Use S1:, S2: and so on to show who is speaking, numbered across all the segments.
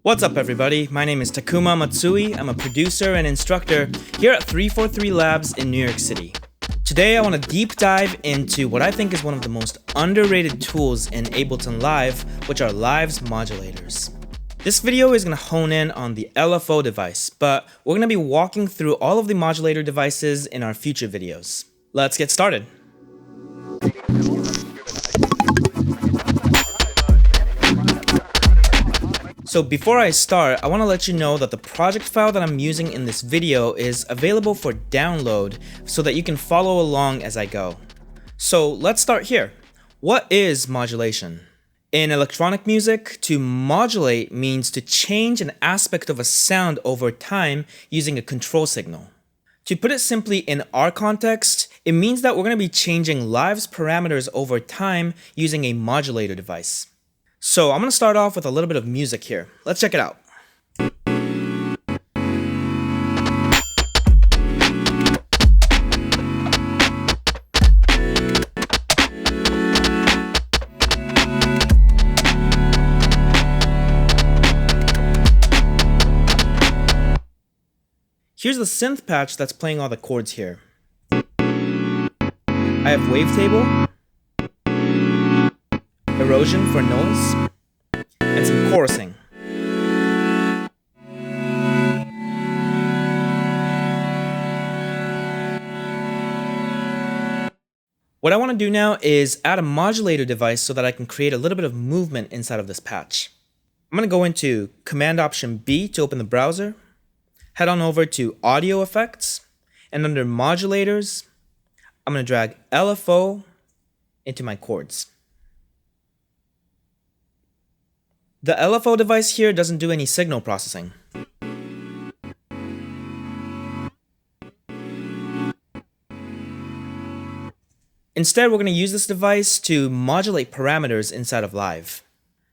S1: What's up everybody, my name is Takuma Matsui, I'm a producer and instructor here at 343 Labs in New York City. Today I want to deep dive into what I think is one of the most underrated tools in Ableton Live, which are Live's modulators. This video is going to hone in on the LFO device, but we're going to be walking through all of the modulator devices in our future videos. Let's get started. So before I start, I want to let you know that the project file that I'm using in this video is available for download so that you can follow along as I go. So let's start here. What is modulation? In electronic music, to modulate means to change an aspect of a sound over time using a control signal. To put it simply in our context, it means that we're going to be changing Live's parameters over time using a modulator device. So I'm going to start off with a little bit of music here. Let's check it out. Here's the synth patch that's playing all the chords here. I have wavetable, erosion for noise, and some chorusing. What I want to do now is add a modulator device so that I can create a little bit of movement inside of this patch. I'm going to go into Command Option B to open the browser, head on over to Audio Effects, and under Modulators, I'm going to drag LFO into my chords. The LFO device here doesn't do any signal processing. Instead, we're going to use this device to modulate parameters inside of Live.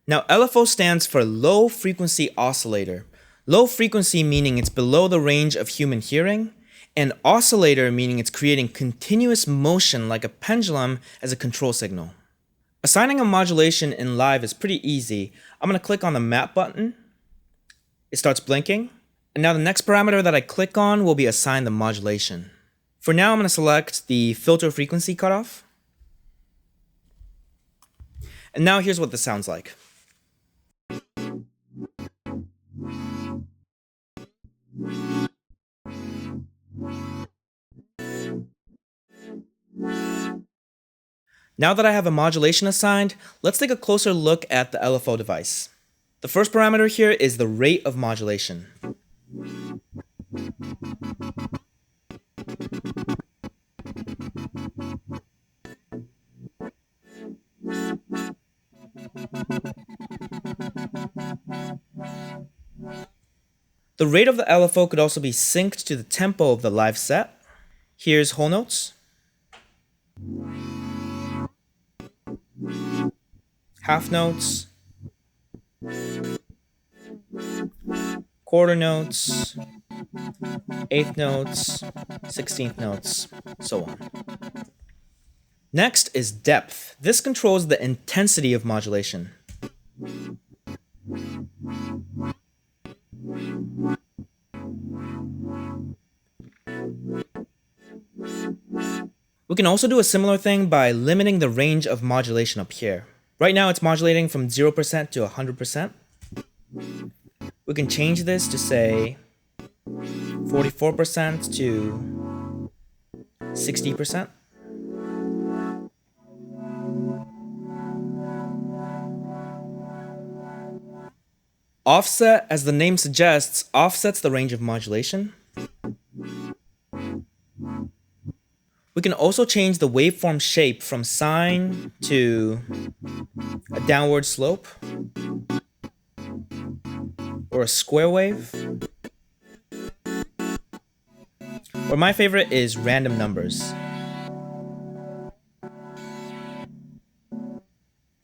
S1: Now, LFO stands for Low Frequency Oscillator. Low frequency meaning it's below the range of human hearing, and oscillator meaning it's creating continuous motion like a pendulum as a control signal. Assigning a modulation in Live is pretty easy. I'm going to click on the map button. It starts blinking. And now the next parameter that I click on will be assigned the modulation. For now, I'm going to select the filter frequency cutoff. And now here's what this sounds like. Now that I have a modulation assigned, let's take a closer look at the LFO device. The first parameter here is the rate of modulation. The rate of the LFO could also be synced to the tempo of the live set. Here's whole notes, half notes, quarter notes, eighth notes, 16th notes, so on. Next is depth. This controls the intensity of modulation. We can also do a similar thing by limiting the range of modulation up here. Right now it's modulating from 0% to 100%. We can change this to say 44% to 60%. Offset, as the name suggests, offsets the range of modulation. We can also change the waveform shape from sine to a downward slope or a square wave. Or my favorite is random numbers.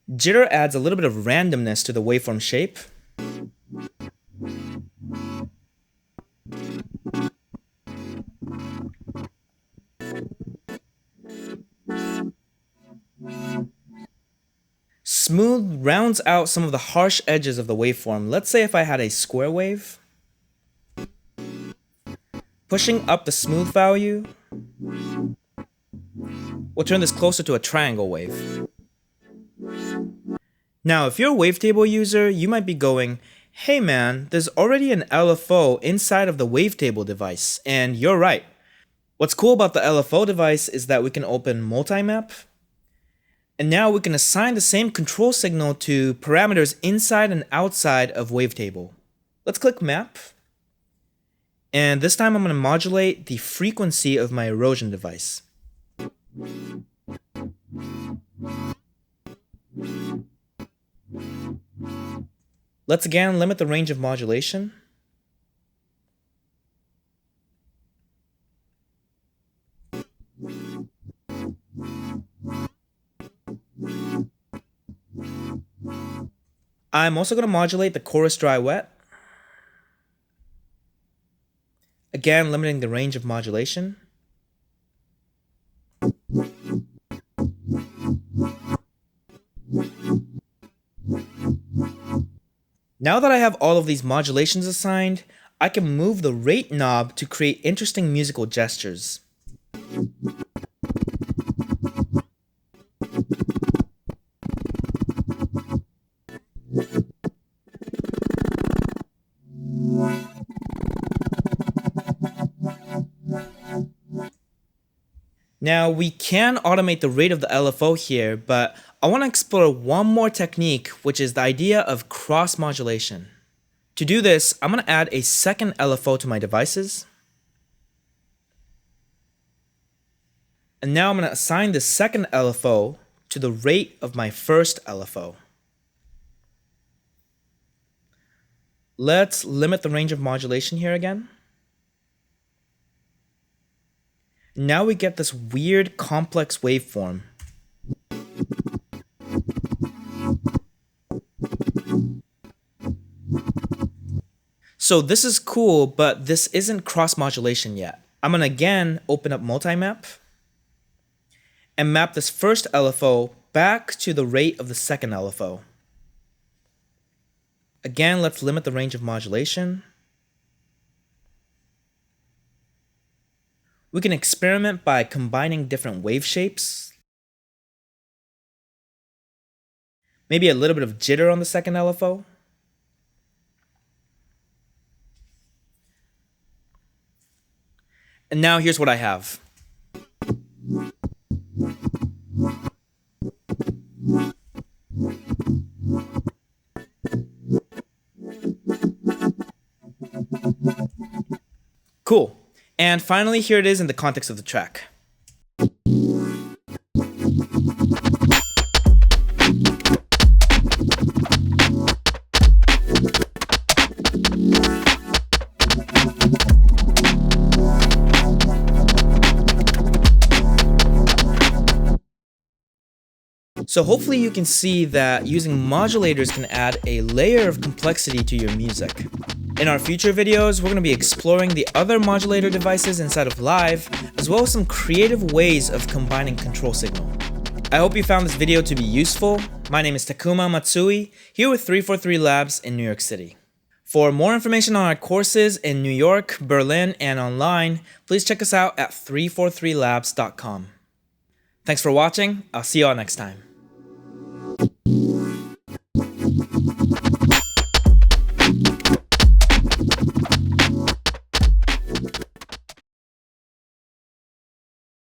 S1: Jitter adds a little bit of randomness to the waveform shape. smooth rounds out some of the harsh edges of the waveform. Let's say if I had a square wave, pushing up the smooth value, we'll turn this closer to a triangle wave. Now, if you're a wavetable user, you might be going, hey man, there's already an LFO inside of the wavetable device, and you're right. What's cool about the LFO device is that we can open multi-map, and now we can assign the same control signal to parameters inside and outside of wavetable. Let's click map, and this time I'm going to modulate the frequency of my erosion device. Let's again limit the range of modulation. I'm also going to modulate the chorus dry wet. Again, limiting the range of modulation. Now that I have all of these modulations assigned, I can move the rate knob to create interesting musical gestures. Now, we can automate the rate of the LFO here, but I want to explore one more technique, which is the idea of cross-modulation. To do this, I'm going to add a second LFO to my devices. And now I'm going to assign the second LFO to the rate of my first LFO. Let's limit the range of modulation here again. Now we get this weird complex waveform. So this is cool, but this isn't cross-modulation yet. I'm going to again open up multi-map and map this first LFO back to the rate of the second LFO. Again, let's limit the range of modulation. We can experiment by combining different wave shapes. Maybe a little bit of jitter on the second LFO. And now here's what I have. Cool. And finally, here it is in the context of the track. So hopefully you can see that using modulators can add a layer of complexity to your music. In our future videos, we're going to be exploring the other modulator devices inside of Live, as well as some creative ways of combining control signal. I hope you found this video to be useful. My name is Takuma Matsui, here with 343 Labs in New York City. For more information on our courses in New York, Berlin, and online, please check us out at 343labs.com. Thanks for watching. I'll see you all next time.